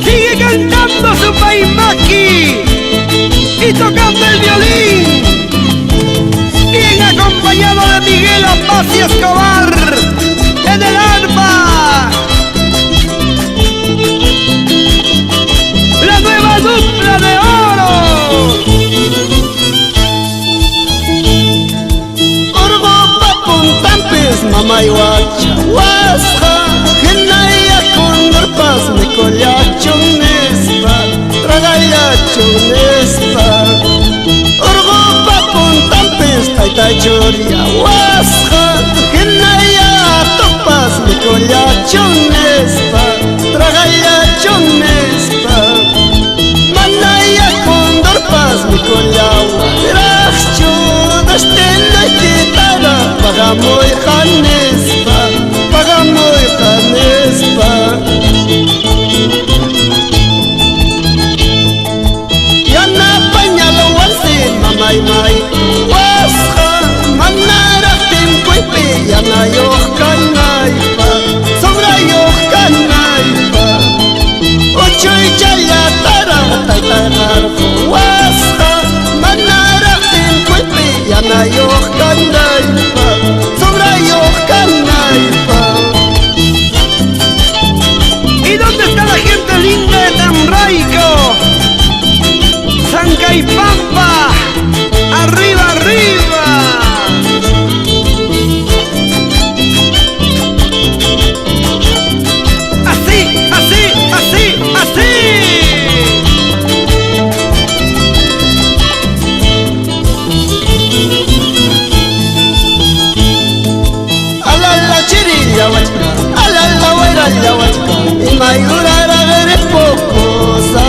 Sigue cantando su paimaki y tocando el violín, bien acompañado de Miguel Apaci Escobar en el arpa. La nueva dupla de oro. Urbo papuntampis mamaywacha wasqa hinaya kundurpas mikullachun nispa tragallachun nispa. Urbo papuntampis taytay churia wasqa hinaya tupas mikullachun nispa tragallachun nispa. Manaya kundurpas mikullawa rachchu dashtenay kitara pagamoy qanispa pagamoy qanispa. Yana pañalawansin mamaymay wasqa manaraqtin kuypi yanayuq kanaypa sobrayuq kanaypa. Uchuy chayatara taytay qarqu wasqa manaraqtin kuypi yanayuq kanaypa sobrayuq kanaypa. ¿Y dónde está la gente linda de Tamraico? Sancaipampa, arriba, arriba. Así, así, así, así. Alala chirilla wachka, alala wairalla wachka, imayurara gere pocosa,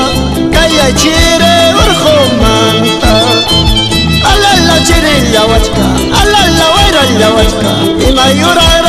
kaya chire urjomanta. Alala chirilla wachka, alala wairalla wachka, imayurara